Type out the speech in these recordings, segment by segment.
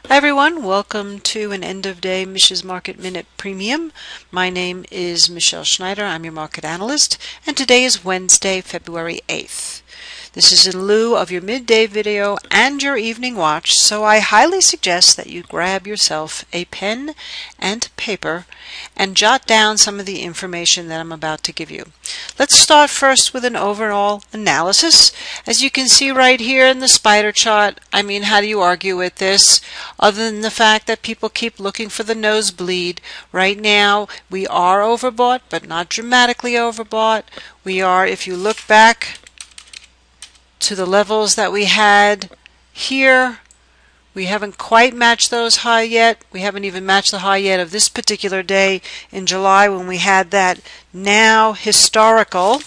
Hi everyone, welcome to an end of day Mish's Market Minute Premium. My name is Michelle Schneider, I'm your market analyst, and today is Wednesday, February 8th. This is in lieu of your midday video and your evening watch, so I highly suggest that you grab yourself a pen and paper and jot down some of the information that I'm about to give you. Let's start first with an overall analysis. As you can see right here in the spider chart, how do you argue with this other than the fact that people keep looking for the nosebleed? Right now we are overbought, but not dramatically overbought. We are, if you look back to the levels that we had here, we haven't quite matched those high yet. We haven't even matched the high yet of this particular day in July when we had that now historical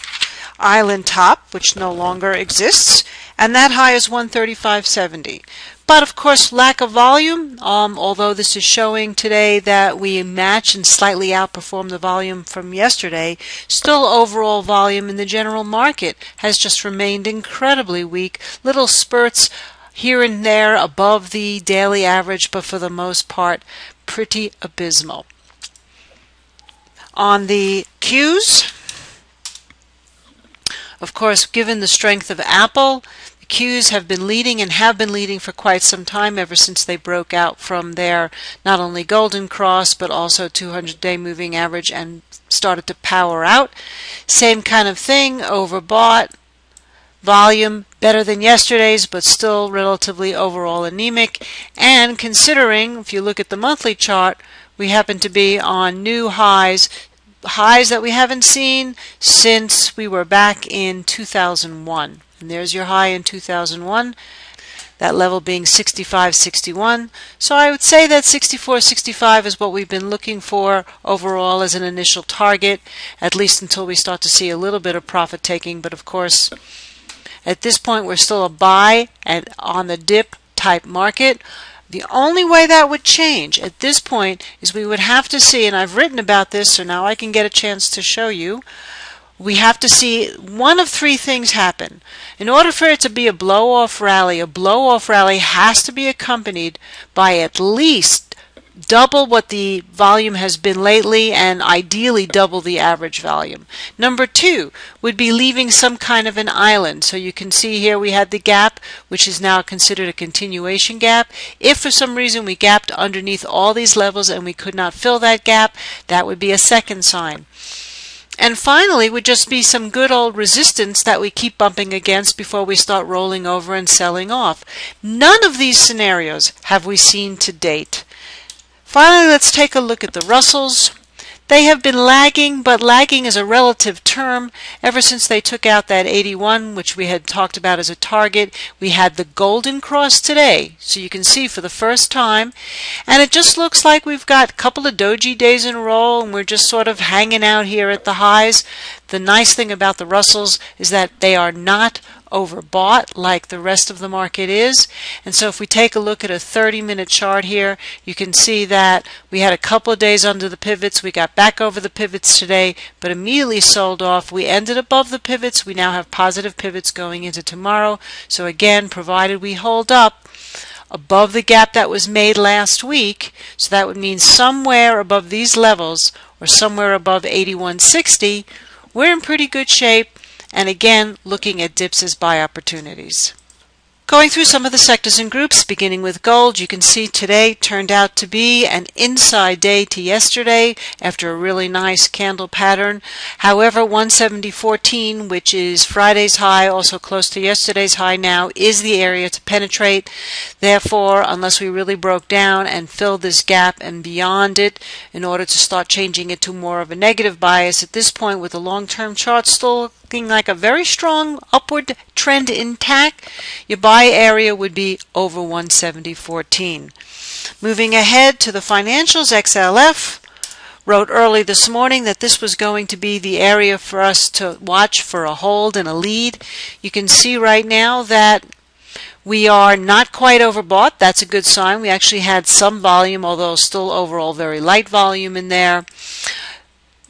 island top, which no longer exists, and that high is 135.70. But of course, lack of volume, although this is showing today that we match and slightly outperform the volume from yesterday, still overall volume in the general market has just remained incredibly weak. Little spurts here and there above the daily average, but for the most part, pretty abysmal. On the Qs, of course, given the strength of Apple, Qs have been leading and have been leading for quite some time, ever since they broke out from their not only golden cross but also 200-day moving average and started to power out. Same kind of thing, overbought, volume better than yesterday's but still relatively overall anemic, and considering, if you look at the monthly chart, we happen to be on new highs that we haven't seen since we were back in 2001. And there's your high in 2001, that level being 65.61. So I would say that 64.65 is what we've been looking for overall as an initial target, at least until we start to see a little bit of profit taking. But of course, at this point, we're still a buy and on the dip type market. The only way that would change at this point is we would have to see, and I've written about this, so now I can get a chance to show you, we have to see one of three things happen. In order for it to be a blow-off rally has to be accompanied by at least double what the volume has been lately, and ideally double the average volume. Number two would be leaving some kind of an island. So you can see here we had the gap, which is now considered a continuation gap. If for some reason we gapped underneath all these levels and we could not fill that gap, that would be a second sign. And finally would just be some good old resistance that we keep bumping against before we start rolling over and selling off. None of these scenarios have we seen to date. Finally, let's take a look at the Russells. They have been lagging, but lagging is a relative term. Ever since they took out that 81, which we had talked about as a target, we had the golden cross today. So you can see for the first time, and it just looks like we've got a couple of doji days in a row, and we're just sort of hanging out here at the highs. The nice thing about the Russells is that they are not overbought like the rest of the market is. And so if we take a look at a 30-minute chart here, you can see that we had a couple of days under the pivots. We got back over the pivots today, but immediately sold off. We ended above the pivots. We now have positive pivots going into tomorrow. So again, provided we hold up above the gap that was made last week, so that would mean somewhere above these levels or somewhere above 81.60, we're in pretty good shape. And again, looking at dips as buy opportunities. Going through some of the sectors and groups, beginning with gold, you can see today turned out to be an inside day to yesterday after a really nice candle pattern. However, 170.14, which is Friday's high, also close to yesterday's high now, is the area to penetrate. Therefore, unless we really broke down and filled this gap and beyond it in order to start changing it to more of a negative bias, at this point with the long-term chart still looking like a very strong upward trend intact, your buy area would be over 170.14. Moving ahead to the financials, XLF wrote early this morning that this was going to be the area for us to watch for a hold and a lead. You can see right now that we are not quite overbought. That's a good sign. We actually had some volume, although still overall very light volume in there.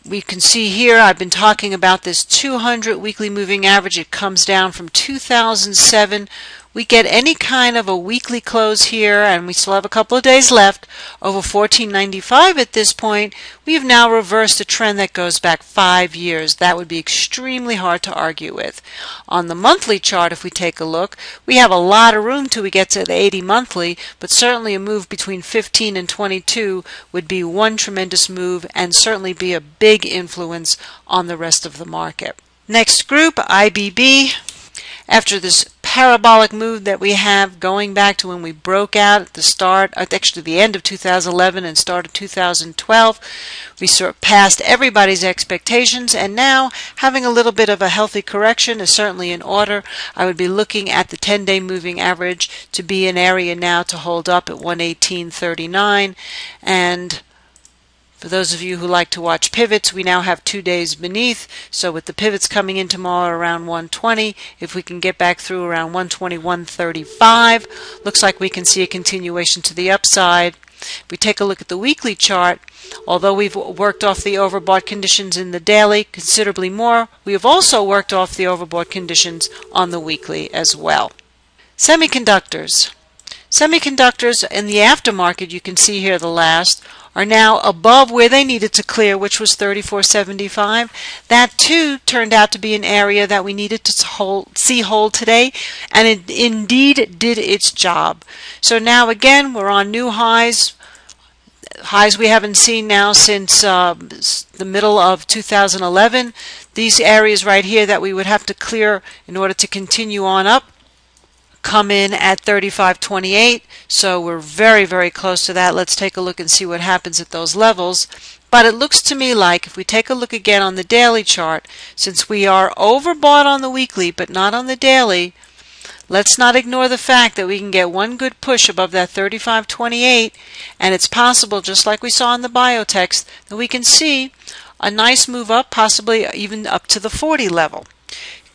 We can see here I've been talking about this 200 weekly moving average. It comes down from 2007. we get any kind of a weekly close here, and we still have a couple of days left, over 14.95 at this point, we have now reversed a trend that goes back 5 years. That would be extremely hard to argue with. On the monthly chart, if we take a look, we have a lot of room till we get to the 80 monthly, but certainly a move between 15 and 22 would be one tremendous move and certainly be a big influence on the rest of the market. Next group, IBB. After this parabolic move that we have going back to when we broke out at the start, actually the end of 2011 and start of 2012, we surpassed everybody's expectations, and now having a little bit of a healthy correction is certainly in order. I would be looking at the 10-day moving average to be an area now to hold up at 118.39, and for those of you who like to watch pivots, we now have 2 days beneath, so with the pivots coming in tomorrow around 120, if we can get back through around 121.35, looks like we can see a continuation to the upside. If we take a look at the weekly chart, although we've worked off the overbought conditions in the daily considerably more, we have also worked off the overbought conditions on the weekly as well. Semiconductors. Semiconductors in the aftermarket, you can see here the last, are now above where they needed to clear, which was 34.75. That too turned out to be an area that we needed to see hold today, and it indeed did its job. So now again we're on new highs we haven't seen now since the middle of 2011. These areas right here that we would have to clear in order to continue on up come in at 35.28, so we're very, very close to that. Let's take a look and see what happens at those levels. But it looks to me like if we take a look again on the daily chart, since we are overbought on the weekly but not on the daily, let's not ignore the fact that we can get one good push above that 35.28, and it's possible, just like we saw in the biotechs, that we can see a nice move up, possibly even up to the 40 level.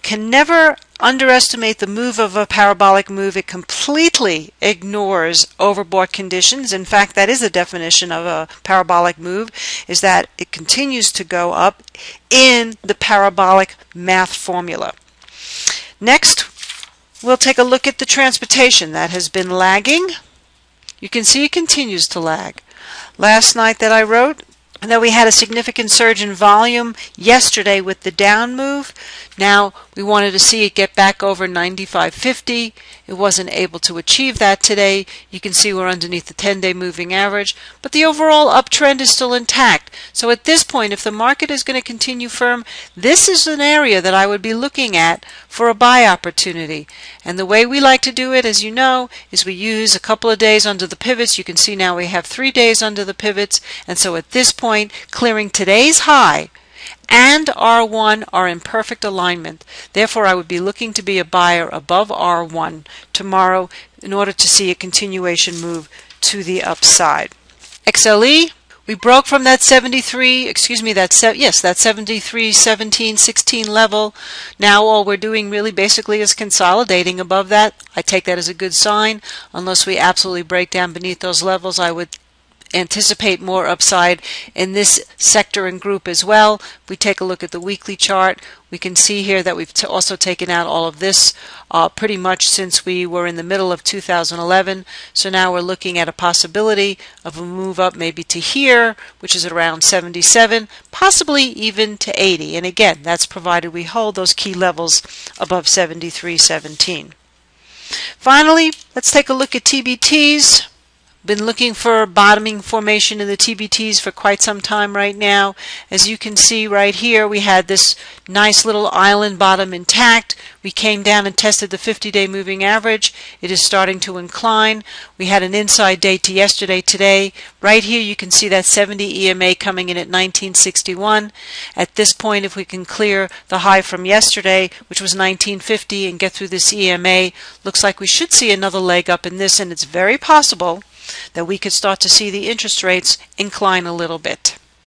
Can never underestimate the move of a parabolic move. It completely ignores overbought conditions. In fact, that is the definition of a parabolic move, is that it continues to go up in the parabolic math formula. Next, we'll take a look at the transportation that has been lagging. You can see it continues to lag. Last night that I wrote that we had a significant surge in volume yesterday with the down move. Now we wanted to see it get back over 95.50. It wasn't able to achieve that today. You can see we're underneath the 10-day moving average, but the overall uptrend is still intact. So at this point, if the market is going to continue firm, this is an area that I would be looking at for a buy opportunity. And the way we like to do it, as you know, is we use a couple of days under the pivots. You can see now we have 3 days under the pivots, and so at this point, clearing today's high and R1 are in perfect alignment. Therefore, I would be looking to be a buyer above R1 tomorrow in order to see a continuation move to the upside. XLE, we broke from that 73.17.16 level. Now all we're doing really basically is consolidating above that. I take that as a good sign. Unless we absolutely break down beneath those levels, I would anticipate more upside in this sector and group as well. If we take a look at the weekly chart, we can see here that we've also taken out all of this pretty much since we were in the middle of 2011. So now we're looking at a possibility of a move up maybe to here, which is around 77, possibly even to 80. And again, that's provided we hold those key levels above 73.17. Finally, let's take a look at TBTs. Been looking for bottoming formation in the TBTs for quite some time right now. As you can see right here, we had this nice little island bottom intact. We came down and tested the 50-day moving average. It is starting to incline. We had an inside day to yesterday today. Right here you can see that 70 EMA coming in at 1961. At this point, if we can clear the high from yesterday, which was 1950, and get through this EMA, looks like we should see another leg up in this, and it's very possible that we could start to see the interest rates incline a little bit.